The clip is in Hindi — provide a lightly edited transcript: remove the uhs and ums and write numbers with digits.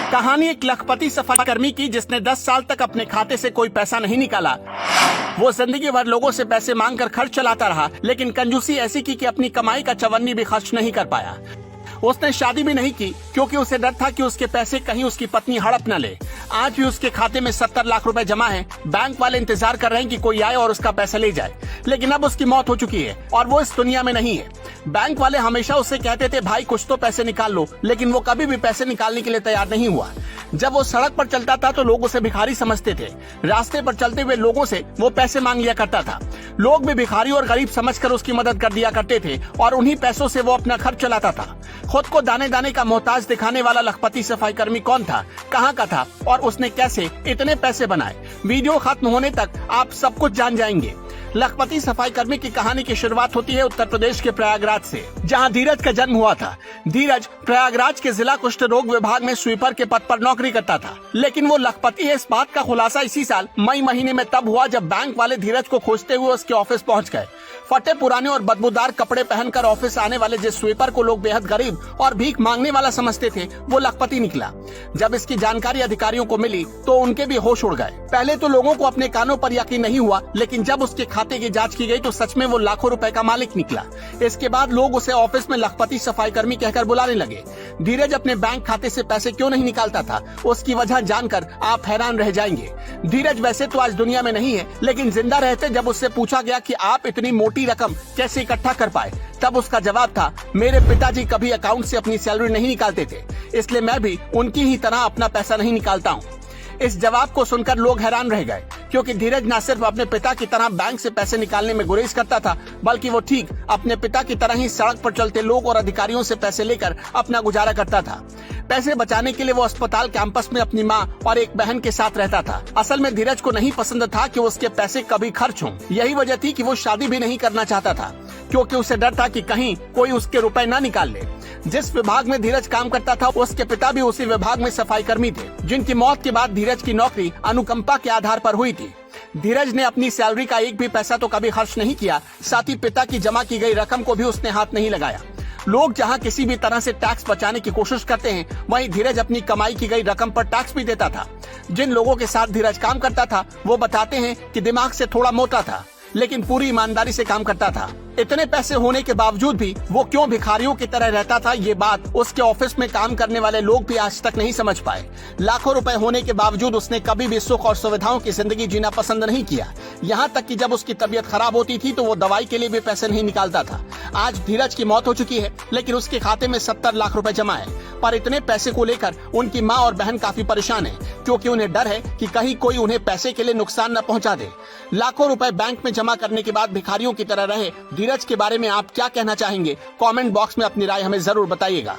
कहानी एक लखपति सफाई कर्मी की जिसने 10 साल तक अपने खाते से कोई पैसा नहीं निकाला। वो जिंदगी भर लोगों से पैसे मांगकर खर्च चलाता रहा, लेकिन कंजूसी ऐसी की कि अपनी कमाई का चवन्नी भी खर्च नहीं कर पाया। उसने शादी भी नहीं की क्योंकि उसे डर था कि उसके पैसे कहीं उसकी पत्नी हड़प न ले। आज भी उसके खाते में 70 लाख रुपए जमा हैं। बैंक वाले इंतजार कर रहे हैं कि कोई आए और उसका पैसा ले जाए, लेकिन अब उसकी मौत हो चुकी है और वो इस दुनिया में नहीं है। बैंक वाले हमेशा उससे कहते थे भाई कुछ तो पैसे निकाल लो, लेकिन वो कभी भी पैसे निकालने के लिए तैयार नहीं हुआ। जब वो सड़क पर चलता था तो लोग उसे भिखारी समझते थे। रास्ते पर चलते हुए लोगों से वो पैसे मांग लिया करता था। लोग भी भिखारी और गरीब समझकर उसकी मदद कर दिया करते थे और उन्हीं पैसों से वो अपना खर्च चलाता था। खुद को दाने दाने का मोहताज दिखाने वाला लखपति सफाई कर्मी कौन था, कहाँ का था और उसने कैसे इतने पैसे बनाए, वीडियो खत्म होने तक आप सब कुछ जान जाएंगे। लखपति सफाई कर्मी की कहानी की शुरुआत होती है उत्तर प्रदेश के प्रयागराज से, जहां धीरज का जन्म हुआ था। धीरज प्रयागराज के जिला कुष्ठ रोग विभाग में स्वीपर के पद पर नौकरी करता था, लेकिन वो लखपति है इस बात का खुलासा इसी साल मई महीने में तब हुआ जब बैंक वाले धीरज को खोजते हुए उसके ऑफिस पहुंच गए। फटे पुराने और बदबूदार कपड़े पहनकर ऑफिस आने वाले जिस स्वीपर को लोग बेहद गरीब और भीख मांगने वाला समझते थे, वो लखपति निकला। जब इसकी जानकारी अधिकारियों को मिली तो उनके भी होश उड़ गए। पहले तो लोगों को अपने कानों पर यकीन नहीं हुआ, लेकिन जब उसके खाते की जांच की गई तो सच में वो लाखों रुपए का मालिक निकला। इसके बाद लोग उसे ऑफिस में लखपति सफाई कर्मी कहकर बुलाने लगे। धीरज अपने बैंक खाते से पैसे क्यों नहीं निकालता था, उसकी वजह जानकर आप हैरान रह जाएंगे। धीरज वैसे तो आज दुनिया में नहीं है, लेकिन जिंदा रहते जब उससे पूछा गया कि आप इतनी मोटी रकम कैसे इकट्ठा कर पाए, तब उसका जवाब था, मेरे पिताजी कभी अकाउंट से अपनी सैलरी नहीं निकालते थे, इसलिए मैं भी उनकी ही तरह अपना पैसा नहीं निकालता हूँ। इस जवाब को सुनकर लोग हैरान रह गए, क्योंकि धीरज न सिर्फ अपने पिता की तरह बैंक से पैसे निकालने में गुरेज करता था, बल्कि वो ठीक अपने पिता की तरह ही सड़क पर चलते लोग और अधिकारियों से पैसे लेकर अपना गुजारा करता था। पैसे बचाने के लिए वो अस्पताल कैंपस में अपनी माँ और एक बहन के साथ रहता था। असल में धीरज को नहीं पसंद था कि उसके पैसे कभी खर्च हों। यही वजह थी कि वो शादी भी नहीं करना चाहता था, क्योंकि उसे डर था कि कहीं कोई उसके रुपए न निकाल ले। जिस विभाग में धीरज काम करता था उसके पिता भी उसी विभाग में सफाई कर्मी थे, जिनकी मौत के बाद धीरज की नौकरी अनुकंपा के आधार पर हुई थी। धीरज ने अपनी सैलरी का एक भी पैसा तो कभी खर्च नहीं किया, साथ ही पिता की जमा की गई रकम को भी उसने हाथ नहीं लगाया। लोग जहां किसी भी तरह से टैक्स बचाने की कोशिश करते हैं, वहीं धीरज अपनी कमाई की गई रकम पर टैक्स भी देता था। जिन लोगों के साथ धीरज काम करता था वो बताते हैं कि दिमाग से थोड़ा मोटा था, लेकिन पूरी ईमानदारी से काम करता था। इतने पैसे होने के बावजूद भी वो क्यों भिखारियों की तरह रहता था, ये बात उसके ऑफिस में काम करने वाले लोग भी आज तक नहीं समझ पाए। लाखों रुपए होने के बावजूद उसने कभी भी सुख और सुविधाओं की जिंदगी जीना पसंद नहीं किया। यहाँ तक कि जब उसकी तबीयत खराब होती थी तो वो दवाई के लिए भी पैसे नहीं निकालता था। आज धीरज की मौत हो चुकी है, लेकिन उसके खाते में 70 लाख रुपए जमा है। पर इतने पैसे को लेकर उनकी माँ और बहन काफी परेशान है, क्योंकि उन्हें डर है कि कहीं कोई उन्हें पैसे के लिए नुकसान न पहुँचा दे। लाखों रुपए बैंक में जमा करने के बाद भिखारियों की तरह रहे धीरज के बारे में आप क्या कहना चाहेंगे? कमेंट बॉक्स में अपनी राय हमें जरूर बताइएगा।